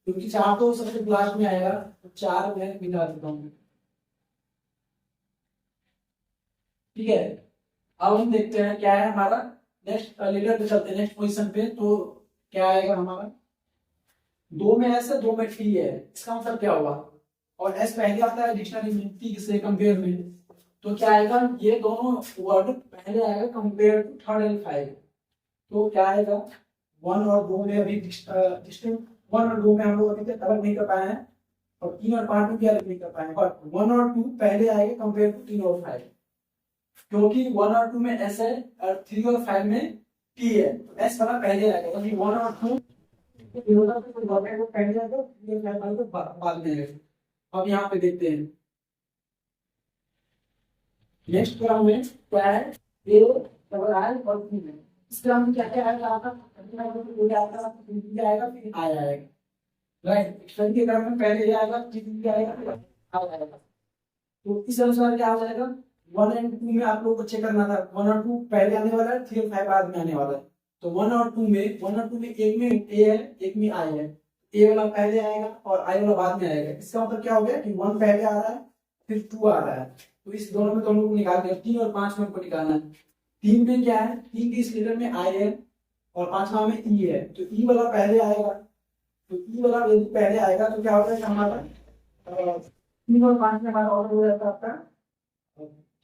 क्योंकि 4 तो सबसे लास्ट में आएगा, तो 4 मैं मिला देता हूँ, ठीक है। अब हम देखते हैं क्या है हमारा नेक्स्ट लीडर पे चलते हैं, नेक्स्ट पोजीशन पे। तो क्या आएगा हमारा, 2 में एस है 2 में टी है, इसका मतलब क्या हुआ, और एस पहले आता है डिक्शनरी में टी से कंपेयर में, तो क्या आएगा, ये दोनों वर्ड पहले आएगा compare to third and five. तो क्या आएगा 1 और 2 में अभी डिस्टिंक्ट 1 और 2 में हम लोग अभी तक अलग नहीं कर पाए हैं, और 3 और 5 में भी अलग नहीं कर पाए हैं, और 1 और 2 पहले आएगा कंपेयर टू 3 और 5, क्योंकि 1 और 2 में एस है और 3 और 5 में टी है, तो एस वाला पहले आएगा, क्योंकि 1 और 2 पहले आएगा, 3 और 5 बाद में आएगा। अब यहाँ पे देखते हैं नेक्स्ट क्रम में क्या है, ए डबल आई और पी में, इस क्रम में क्या क्या आएगा आपका, आएगा फिर आई आएगा, राइट। एक्सटेंड के क्रम में पहले ये आएगा, फिर आएगा, फिर आई आएगा। तो इस अनुसार क्या हो जाएगा, 1 और 2 में आप लोग को चेक करना था, 1 और 2 पहले आने वाला है, 3 और 5 बाद में आने वाला है। तो 1 और 2 में एक में ए है एक में आई है, ए वाला पहले आएगा और आई वाला बाद में आएगा। इसका मतलब क्या हो गया कि 1 पहले आ रहा है फिर 2 आ रहा है, तो इस दोनों में दोनों को निकाल दिया। 3 और 5 में हमको निकालना है। 3 में क्या है, 3 के इस लीटर में आई है और 5वां में ई है, तो ई वाला पहले आएगा, तो ई वाला यदि पहले आएगा तो क्या हो जाएगा हमारा 3 और 5 में हमारा ऑर्डर हो जाता है आपका,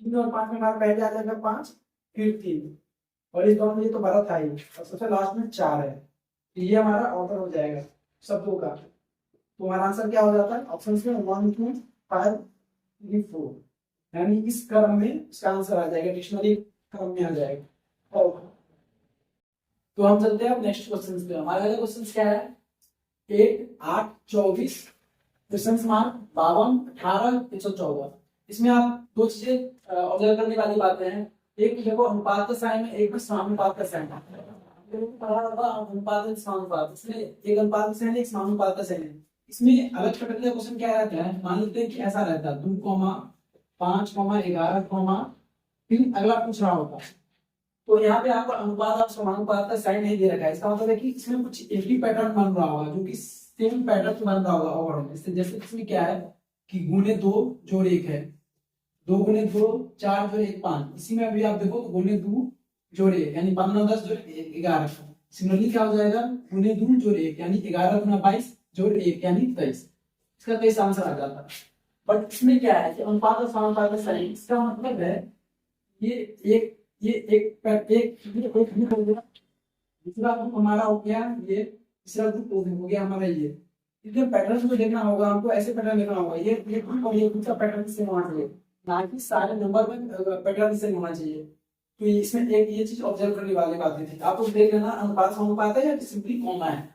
3 और 5 में हमारा पहले आ जाएगा 5 फिर 3, और इस दोनों में ये तो भरा था ही, और सबसे लास्ट में 4 है, तो ये हमारा ऑर्डर हो जाएगा शब्दों का। तो हमारा आंसर क्या हो जाता है, ऑप्शन में 1 2 5 3 4, यानी इस क्रम में इसका आंसर आ जाएगा, डिक्शनरी क्रम में आ जाएगा। तो हम चलते हैं अब नेक्स्ट क्वेश्चन पे। हमारा अगला क्वेश्चन क्या है, 1 8 24 क्वेश्चन मान 52 18 114। इसमें आप दो चीजें ऑब्जर्व करने वाली बातें हैं, एक देखो अनुपात का साइन है, एक में समानुपात का साइन है। अनुपात समानुपात, इसमें एक अनुपात का साइन है एक समानुपात का साइन है। इसमें अलग प्रकार का क्वेश्चन क्या रहता है, मान लेते हैं कि ऐसा रहता है 2 5 11 फिर अगला पूछ रहा होगा, तो यहाँ पे आपको अनुपात और समानुपात का साइन नहीं दे रखा है। इसका मतलब है कि इसमें कुछ एक ही पैटर्न बन रहा होगा, जो कि सेम पैटर्न बन रहा होगा ओवरऑल। इससे जैसे इसमें क्या है कि गुणे 2 जोड़ 1 है, 2 गुणे 2 4 जोड़ 1 5। इसी में अभी आप देखो तो गुणे 2 जोड़ 1 यानी 15 10 जोड़ 11। सिमिलरली क्या हो जाएगा, गुणे 2 जोड़ 1 यानी 11 गुना 22 जोड़ 1 यानी 23। इसका 23 आंसर आ जाता है। बट इसमें क्या है कि अनुपात और समानुपात का साइन, इसका मतलब है ये एक दूसरा ग्रुप हमारा हो गया ये, तीसरा ग्रुप हो गया हमारा ये। इसलिए पैटर्न को देखना होगा हमको, ऐसे पैटर्न देखना होगा, ये ग्रुप और ये ग्रुप का पैटर्न सेम होना चाहिए, ना कि सारे नंबर में पैटर्न सेम होना चाहिए। तो इसमें एक ये चीज ऑब्जर्व करने वाली बात थी, आप लोग देख लेना अनुपात समानुपात है या सिंपली कॉमा है।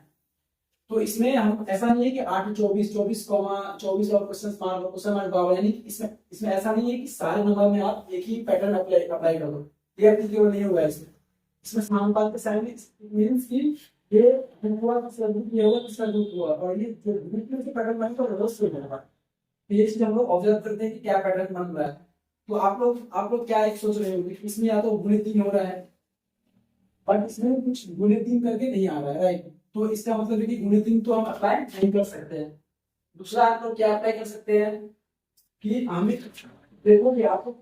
तो इसमें हम ऐसा नहीं है कि 8 24 24 और क्वेश्चन मार्क बराबर, यानी इसमें ऐसा नहीं है कि सारे नंबर में आप एक ही पैटर्न अप्लाई कर दो, ये एप्लीकेबल नहीं होगा। इसमें समानुपात का साइन मींस कि ये हुआ दूसरा ग्रुप ये होगा दूसरा ग्रुप हुआ, और ये जो ग्रुप में से पैटर्न बने तो रिवर्स हो जाएगा। तो ये चीज हम लोग ऑब्जर्व करते हैं कि क्या पैटर्न बन रहा है। तो आप लोग क्या एक सोच रहे होंगे इसमें या तो गुणे 3 हो रहा है, बट इसमें कुछ गुणे 3 करके नहीं आ रहा है, राइट। तो इसका मतलब है कि गुणे 3 तो हम अप्लाई नहीं कर सकते हैं। दूसरा आप लोग क्या अप्लाई कर सकते हैं कि हमें देखो कि आप लोग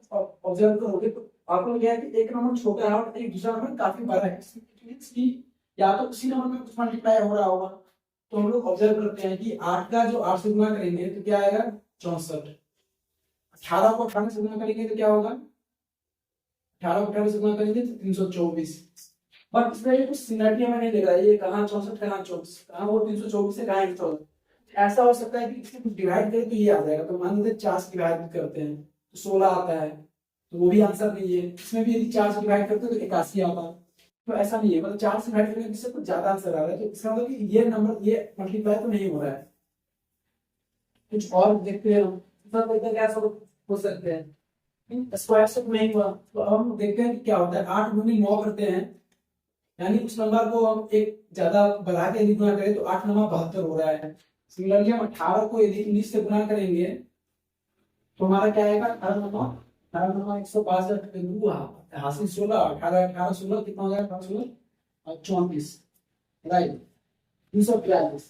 ऑब्जर्व करोगे तो आप लोग क्या है कि एक नंबर छोटा है और एक दूसरा नंबर काफी बड़ा है, कि या तो उसी नंबर में कुछ मल्टीप्लाई हो रहा होगा। तो हम लोग ऑब्जर्व करते हैं कि 8 का जो 8 से गुना करेंगे तो क्या आएगा 64, 18 को 18 से गुना करेंगे तो क्या होगा 18 को 18 से गुना करेंगे तो 324। बट इसमें ये कुछ सिमिलरिटी हमें नहीं दिख रहा है, ये कहाँ 64 कहाँ 24, कहाँ वो 324 है कहाँ 114। ऐसा हो सकता है कि इसको डिवाइड करें तो ये आ जाएगा। तो मान लीजिए 4 से डिवाइड करते हैं तो 16 आता है, तो वो भी आंसर नहीं है। इसमें भी यदि 4 से डिवाइड करते हैं तो 81 आता है। तो ऐसा नहीं है, मतलब 4 से डिवाइड करेंगे इससे कुछ ज्यादा आंसर आ रहा है। तो इसका मतलब कि ये नंबर ये मल्टीप्लाई तो नहीं हो रहा है। कुछ और देखते हैं हम, मतलब क्या सब हो सकते हैं। स्क्वायर से नहीं हुआ तो अब हम देखते हैं कि क्या होता है। 8 गुनी 9 करते हैं, यानी उस नंबर को हम एक ज्यादा बढ़ा के यदि गुना करें तो 8 9 72 हो रहा है। सिमिलरली हम 18 को यदि 19 से गुना करेंगे तो हमारा क्या आएगा 18 9 162 हासिल 16, 18 18 16 कितना हो जाएगा 16 34, राइट 342।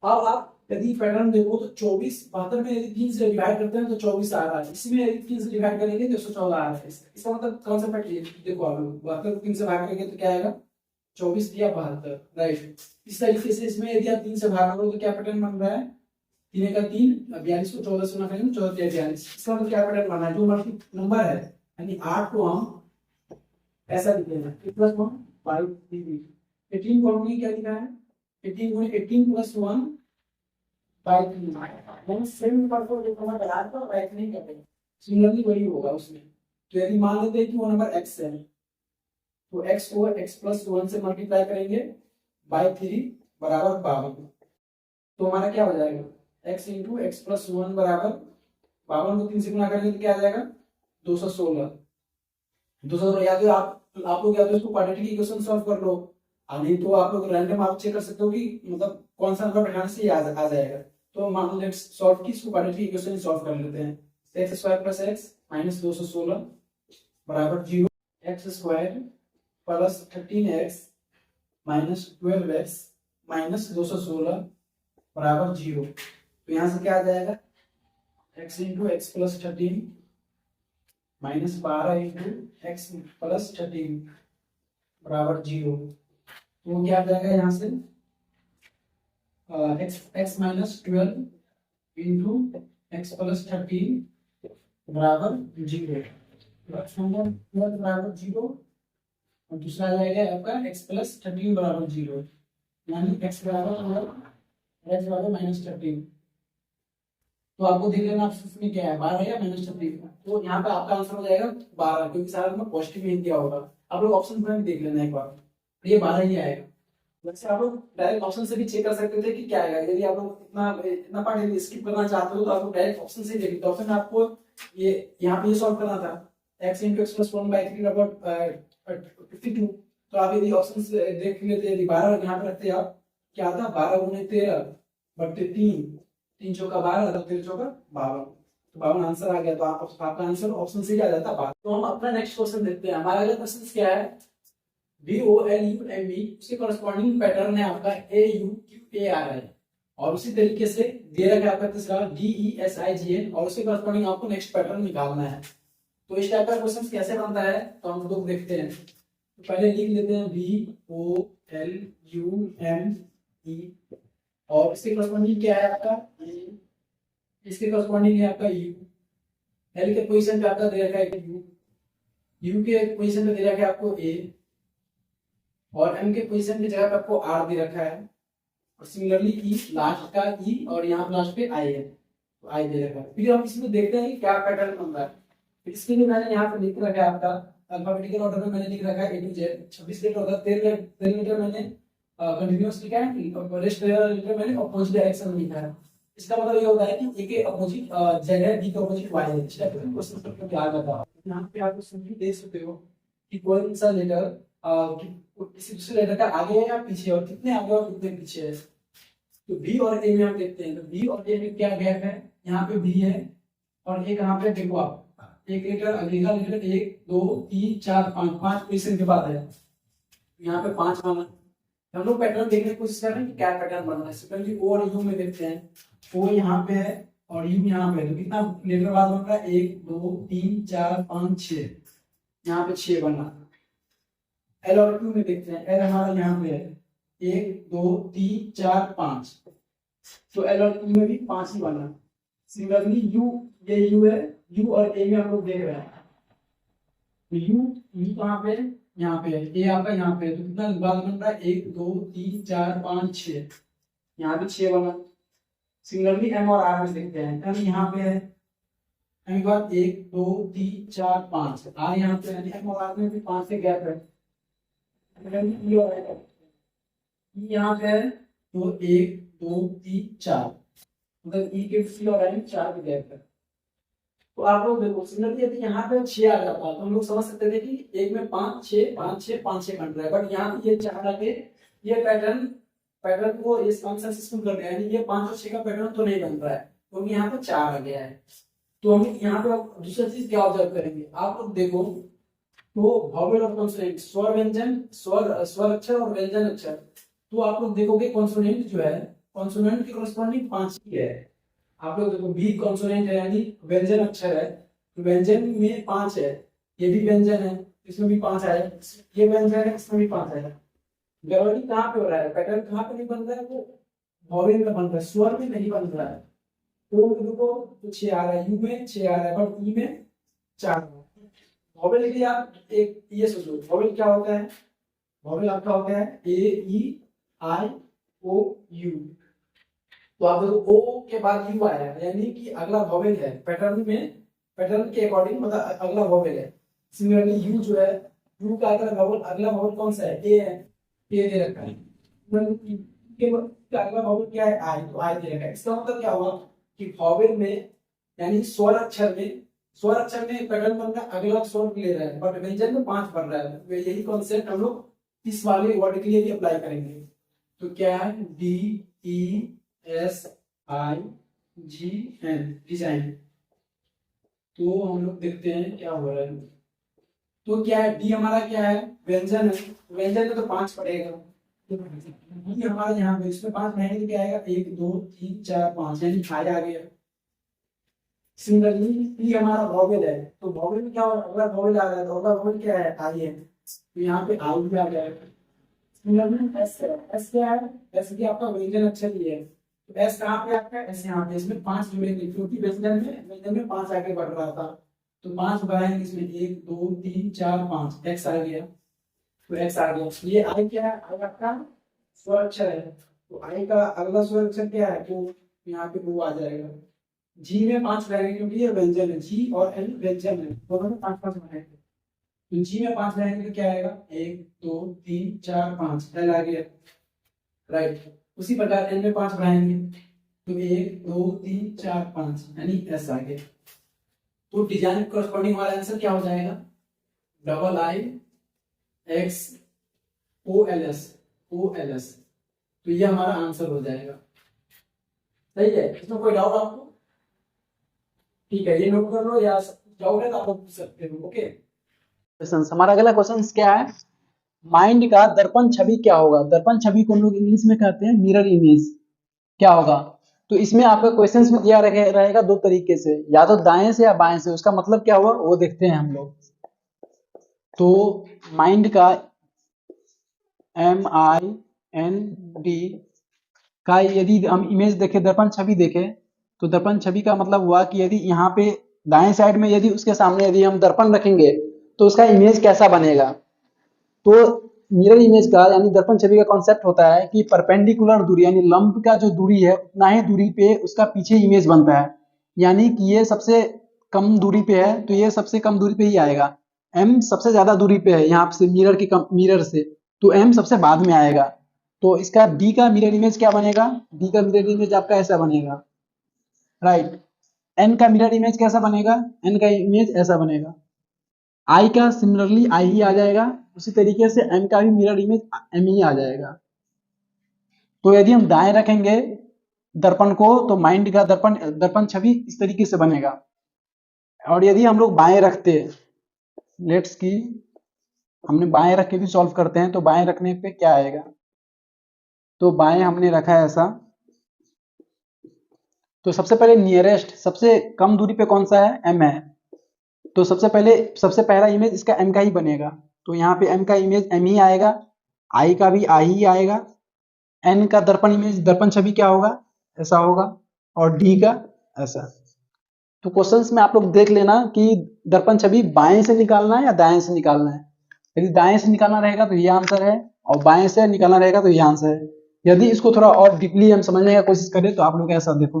अब आप यदि पैटर्न देखो तो 24 72 में यदि 3 से डिवाइड करते हैं तो 24 आ रहा है, इसमें यदि 3 से डिवाइड करेंगे तो 114 आ रहा है। इसका मतलब कौन सा पैटर्न देखो आप लोग 72 को 3 से भाग करेंगे तो क्या आएगा 24 दिया 72, राइट। इस तरीके से इसमें यदि आप 3 से भाग करोगे तो क्या पैटर्न बन रहा है 3 का 3 42 को 14 से गुना करेंगे 14 42। इसका मतलब क्या पैटर्न बना है जो नंबर है यानी 8 को हम ऐसा लिखेंगे प्लस 1 5 3 18 को हमने क्या लिखा है 18 गुणे 18 प्लस 1 बाय 3 सेम नंबर को जो हमारा बना था बाय नहीं करेंगे, सिमिलरली वही होगा उसमें। तो यदि मान लेते हैं कि वो नंबर x है तो x को x प्लस 1 से मल्टीप्लाई करेंगे बाय 3 बराबर 52। तो हमारा क्या हो जाएगा x इंटू एक्स प्लस 1 बराबर 52 को 3 से गुना करेंगे तो क्या आ जाएगा 216। 216 या तो आप लोग या तो इसको क्वाड्रेटिक इक्वेशन सॉल्व कर लो, नहीं तो आप लोग रैंडम आप चेक कर सकते हो कि मतलब कौन सा नंबर बैठाने से ये आ जाएगा। तो मान लो लेट्स सॉल्व की इसको क्वाड्रेटिक इक्वेशन सॉल्व कर लेते हैं। x square plus x minus 216 बराबर 0, x square plus 13x minus 12x minus 216 बराबर 0। तो यहाँ से क्या आ जाएगा x into x plus 13 minus 12 into x plus 13 बराबर 0। तो क्या आ जाएगा यहाँ से x minus 12 into x plus 13 बराबर 0, बराबर 0। और दूसरा आ जाएगा आपका x प्लस 13 बराबर 0, यानी x बराबर माइनस 13। तो आपको देख लेना ऑप्शन में क्या है 12 या माइनस 13। तो यहाँ पे आपका आंसर हो जाएगा 12 क्योंकि सारा में पॉजिटिव ही दिया होगा। आप लोग ऑप्शन में देख लेना एक बार, ये 12 ही आएगा। वैसे आप लोग डायरेक्ट ऑप्शन से भी चेक कर सकते थे कि क्या आएगा। यदि आप लोग इतना पार्ट यदि स्किप करना चाहते हो तो आप लोग डायरेक्ट ऑप्शन से देख लेते। ऑप्शन में आपको ये यहाँ पे ये सॉल्व करना था x into x plus 1 by 3 बराबर 52। तो आप यदि ऑप्शन से देख लेते यदि 12 यहाँ पे रखते आप क्या आता 12 गुणे 13 बट्टे 3, 3 चौका 12 तो 13 चौका 52, तो 52 आंसर आ गया। तो आपका आंसर ऑप्शन से ही आ जाता 12। तो हम अपना नेक्स्ट क्वेश्चन देखते हैं। हमारा अगला क्वेश्चन क्या है VOLUMB, उसके कॉरेस्पॉन्डिंग पैटर्न है आपका AUQARI, और उसी तरीके से दे रखा है आपका तीसरा DESIGN, और उसके कॉरेस्पॉन्डिंग आपको नेक्स्ट पैटर्न निकालना है। तो इस टाइप का क्वेश्चन कैसे बनता है तो हम लोग देखते हैं। तो पहले लिख लेते हैं VOLUME, और इसके कॉरेस्पॉन्डिंग क्या है आपका इसके कॉरेस्पॉन्डिंग है आपका U। L के पोजीशन पे आपका दे रखा है U, U के पोजीशन पे दे रखा है आपको A, और M के पोजीशन की जगह पे आपको R दे रखा है, और सिमिलरली E लास्ट का E, और यहाँ लास्ट पे I है तो I दे रखा है। फिर हम इसमें देखते हैं कि क्या पैटर्न बन रहा है। इसके लिए मैंने यहाँ पे लिख रखा है आपका अल्फाबेटिकल ऑर्डर में मैंने लिख रखा है A to Z। 26 लेटर होता है, 13 लेटर मैंने कंटीन्यूअस लिखा है, रेस्ट लेटर मैंने अपोजिट डायरेक्शन में लिखा है। इसका मतलब ये होता है कि A के अपोजिट Z है, B के अपोजिट Y है। इस टाइप का क्वेश्चन को क्या आता है यहाँ पे आप सिंपली देख सकते हो कि कौन सा लेटर किसी दूसरे लेटर का आगे है या पीछे, और कितने आगे और कितने पीछे है। तो B और A में हम देखते हैं, तो B और A में क्या गैप है, यहाँ पे B है और A कहाँ पे देखो आप, एक लेटर अगला लेटर 1 2 3 4 5 पोजीशन के बाद है, यहाँ पे 5 माना। हम लोग पैटर्न देखने की कोशिश कर रहे हैं कि क्या पैटर्न बन रहा है। सिंपली O और U में देखते हैं, O यहाँ पे है और U यहाँ पे है, तो कितना लेटर बाद बन रहा है 1 2 3 4 5 6, यहाँ पे 6 बना। एल और क्यू में देखते हैं। एल हमारा यहाँ पे है 1 2 3 4 5, तो एल और क्यू में भी 5 ही बना। सिमिलरली यू, ये यू है, यू और ए में हम लोग देख रहे हैं, तो यू कहाँ पे है, यहाँ पे है, ए आपका यहाँ पे है, तो कितना बार बन रहा है 1 2 3 4 5 6, यहाँ पे 6 बना। सिमिलरली एम और आर में देखते हैं, एम यहाँ पे है, एम के बाद 1 2 3 4 5, आर यहाँ पे है, एम और आर में भी 5 से गैप है। ई और आई यहाँ पे है, तो 1 2 3 4, मतलब ई के सी और आई में 4 के गैप है। तो आप लोग देखो सिमिलरली यदि यहाँ पे 6 आ जाता तो हम लोग समझ सकते थे कि एक में 5 6 5 6 5 6 बन रहा है, बट यहाँ पे ये 4 आके ये पैटर्न को इस अनसक्सेसफुल कर गया, यानी ये 5 और 6 का पैटर्न तो नहीं बन रहा है, क्योंकि यहाँ पे 4 आ गया है। तो हम यहाँ पे दूसरा चीज क्या ऑब्जर्व करेंगे, आप लोग देखो, तो वॉवेल और कॉन्सोनेंट, स्वर व्यंजन, स्वर अक्षर और व्यंजन अक्षर, तो आप लोग देखोगे कॉन्सोनेंट जो है, कॉन्सोनेंट के कॉरेस्पॉन्डिंग 5 ही है। आप लोग देखो बी कॉन्सोनेंट है यानी व्यंजन अक्षर है, तो व्यंजन में 5 है, ये भी व्यंजन है, इसमें भी 5 आया, ये व्यंजन है, इसमें भी 5 आया। ग्रेविटी कहाँ पे हो रहा है, पैटर्न कहाँ पे नहीं बन रहा है, वो वॉवेल में बन रहा है, स्वर में नहीं बन रहा है। तो देखो तो 6 आ रहा है, यू में 6 आ रहा है, बट ई में 4। वॉवेल के लिए आप एक ये सोचो, वॉवेल क्या होता है, वॉवेल आपका होता है ए ई आई ओ यू, तो आप देखो ओ के बाद यू आया है, यानी कि अगला वॉवेल है पैटर्न में, पैटर्न के अकॉर्डिंग मतलब अगला वॉवेल है। सिमिलरली यू जो है, यू का अगला वॉवेल कौन सा है, ए है, ए दे रखा है। अगला वॉवेल क्या है, आई, तो आई दे रखा है। इसका मतलब क्या हुआ कि वॉवेल में यानी स्वर अक्षर में पैटर्न बन रहा है, अगला स्वर ले रहा है, बट व्यंजन में 5 बन रहा है। तो यही कॉन्सेप्ट हम लोग इस वाले वर्ड के लिए भी अप्लाई करेंगे। तो क्या है, D E S I G N, design. तो हम लोग देखते हैं क्या हो रहा है। तो क्या है, डी हमारा क्या है, व्यंजन है, व्यंजन में तो 5 पड़ेगा, तो डी हमारा यहाँ पे इसमें 5 रहेंगे तो क्या आएगा, 1 2 3 4 5, यानी आई आ गया। सिमिलरली ई हमारा वॉवेल है, तो वॉवेल में क्या होगा, अगला वॉवेल आ रहा है, तो अगला वॉवेल क्या है, आई है, तो यहाँ पे आई भी आ जाएगा। सिमिलरली एस है, एस क्या है, एस भी आपका व्यंजन अक्षर ही है, तो एस कहाँ पे आपका, एस यहाँ पे, इसमें 5 जुड़ेंगे, क्योंकि व्यंजन में 5 आगे बढ़ रहा था, तो 5 बढ़ाएंगे इसमें, 1 2 3 4 5, एक्स आ गया, तो एक्स आ गया। ये आई क्या है, आई आपका स्वर अक्षर है, तो आई का अगला स्वर अक्षर क्या है, तो यहाँ पे वो आ जाएगा। जी में 5 रहेंगे, क्योंकि ये व्यंजन है, जी और एल व्यंजन है, दोनों में 5 रहेंगे, तो जी में 5 रहेंगे तो क्या आएगा, 1 2 3 4 5, एल आ गया, राइट। उसी प्रकार एन में 5 बढ़ाएंगे, तो 1 2 3 4 5, यानी एस आ गया। तो डिजाइन कॉरेस्पॉन्डिंग वाला आंसर क्या हो जाएगा, double I X O L S, तो ये हमारा आंसर हो जाएगा। सही है, इसमें कोई डाउट आपको, ठीक है, ये नोट कर लो, या डाउट है तो आप पूछ सकते हो। ओके, हमारा अगला क्वेश्चन क्या है, माइंड का दर्पण छवि क्या होगा। दर्पण छवि को हम लोग इंग्लिश में कहते हैं मिरर इमेज, क्या होगा। तो इसमें आपका क्वेश्चंस में दिया रहेगा 2 तरीके से, या तो दाएं से या बाएं से। उसका मतलब क्या हुआ वो देखते हैं हम लोग। तो माइंड का MIND का यदि हम इमेज देखें, दर्पण छवि देखें, तो दर्पण छवि का मतलब हुआ कि यदि यहाँ पे दाएं साइड में यदि उसके सामने यदि हम दर्पण रखेंगे तो उसका इमेज कैसा बनेगा। तो मिरर इमेज का यानी दर्पण छवि का कॉन्सेप्ट होता है कि परपेंडिकुलर दूरी यानी लंब का जो दूरी है उतना ही दूरी पे उसका पीछे इमेज बनता है, यानी कि ये सबसे कम दूरी पे है तो ये सबसे कम दूरी पे ही आएगा। M सबसे ज्यादा दूरी पे है यहाँ से मिरर से, तो M सबसे बाद में आएगा। तो इसका D का मिरर इमेज क्या बनेगा, D का मिरर इमेज आपका ऐसा बनेगा, राइट। N का मिरर इमेज कैसा बनेगा, N का इमेज ऐसा बनेगा। I का सिमिलरली I ही आ जाएगा, उसी तरीके से M का भी मिरर इमेज M ही आ जाएगा। तो यदि हम दाएं रखेंगे दर्पण को तो माइंड का दर्पण छवि इस तरीके से बनेगा, और यदि हम लोग बाएं रखते, लेट्स की हमने बाएं रख के भी सॉल्व करते हैं, तो बाएं रखने पे क्या आएगा, तो बाएं हमने रखा है ऐसा, तो सबसे पहले नियरेस्ट सबसे कम दूरी पे कौन सा है, M है, तो सबसे पहला इमेज इसका M का ही बनेगा। तो यहाँ पे m का इमेज m ही आएगा, i का भी i ही आएगा, n का दर्पण इमेज दर्पण छवि क्या होगा, ऐसा होगा, और d का ऐसा। तो क्वेश्चंस में आप लोग देख लेना कि दर्पण छवि बाएं से निकालना है या दाएं से निकालना है। यदि दाएं से निकालना रहेगा तो ये आंसर है, और बाएं से निकालना रहेगा तो ये आंसर है। यदि इसको थोड़ा और डीपली हम समझने की कोशिश करें तो आप लोग ऐसा देखो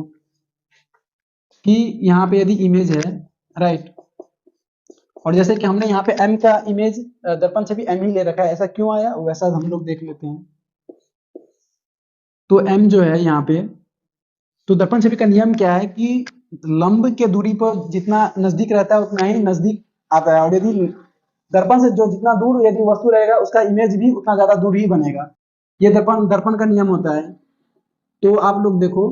कि यहाँ पे यदि इमेज है, राइट, और जैसे कि हमने यहाँ पे m का इमेज दर्पण छवि m ही ले रखा है, ऐसा क्यों आया वैसा हम लोग देख लेते हैं। तो m जो है यहाँ पे, तो दर्पण छवि का नियम क्या है कि लंब के दूरी पर जितना नजदीक रहता है उतना ही नजदीक आता है, और यदि दर्पण से जो जितना दूर यदि वस्तु रहेगा उसका इमेज भी उतना ज्यादा दूर ही बनेगा। ये दर्पण दर्पण का नियम होता है। तो आप लोग देखो,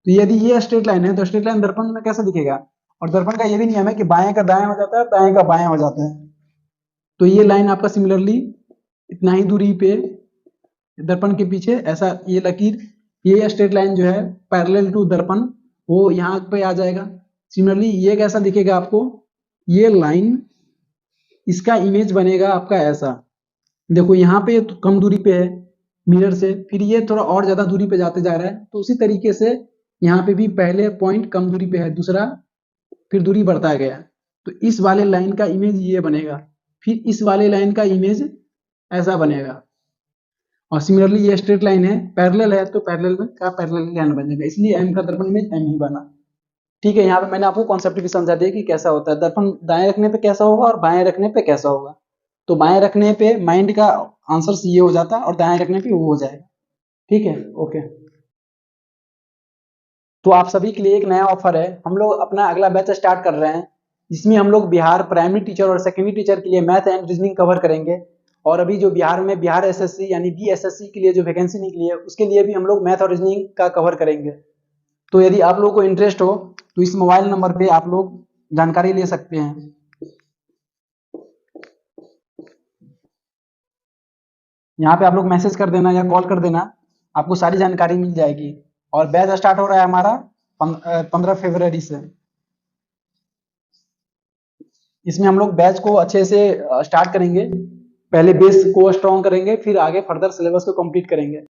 तो यदि ये स्ट्रेट लाइन है तो स्ट्रेट लाइन दर्पण में कैसा दिखेगा, और दर्पण का ये भी नियम है कि बाएं का दाएं हो जाता है, दाएं का बाएं हो जाता है। तो ये लाइन आपका सिमिलरली इतना ही दूरी पे दर्पण के पीछे ऐसा ये लकीर, ये स्ट्रेट लाइन जो है पैरेलल टू दर्पण वो यहाँ पे आ जाएगा। सिमिलरली ये कैसा दिखेगा आपको, ये लाइन इसका इमेज बनेगा आपका ऐसा, देखो यहाँ पे तो कम दूरी पे है मिरर से, फिर ये थोड़ा और ज्यादा दूरी पे जाते जा रहा है, तो उसी तरीके से यहाँ पे भी पहले पॉइंट कम दूरी पे है, दूसरा फिर दूरी बढ़ता गया, तो इस वाले लाइन का इमेज ये बनेगा, फिर इस वाले लाइन का इमेज ऐसा बनेगा। और सिमिलरली ये स्ट्रेट लाइन है, पैरेलल है, तो पैरेलल में का पैरेलल लाइन बनेगा, इसलिए m का दर्पण इमेज m ही बना। ठीक है, यहाँ पे मैंने आपको कॉन्सेप्ट भी समझा दिया कि कैसा होता है दर्पण, दाएं रखने पे कैसा होगा और बाएं रखने पे कैसा होगा। तो बाएं रखने पे माइंड का आंसर ये हो जाता है और दाएं रखने पे वो हो जाएगा। ठीक है, ओके। तो आप सभी के लिए एक नया ऑफर है, हम लोग अपना अगला बैच स्टार्ट कर रहे हैं जिसमें हम लोग बिहार प्राइमरी टीचर और सेकेंडरी टीचर के लिए मैथ एंड रीजनिंग कवर करेंगे, और अभी जो बिहार में बिहार एसएससी यानी बीएसएससी के लिए जो वैकेंसी निकली है उसके लिए भी हम लोग मैथ और रीजनिंग का कवर करेंगे। तो यदि आप लोगों को इंटरेस्ट हो तो इस मोबाइल नंबर पे आप लोग जानकारी ले सकते हैं। यहाँ पे आप लोग मैसेज कर देना या कॉल कर देना, आपको सारी जानकारी मिल जाएगी। और बैच स्टार्ट हो रहा है हमारा 15 फरवरी से। इसमें हम लोग बैच को अच्छे से स्टार्ट करेंगे, पहले बेस को स्ट्रॉन्ग करेंगे, फिर आगे फर्दर सिलेबस को कंप्लीट करेंगे।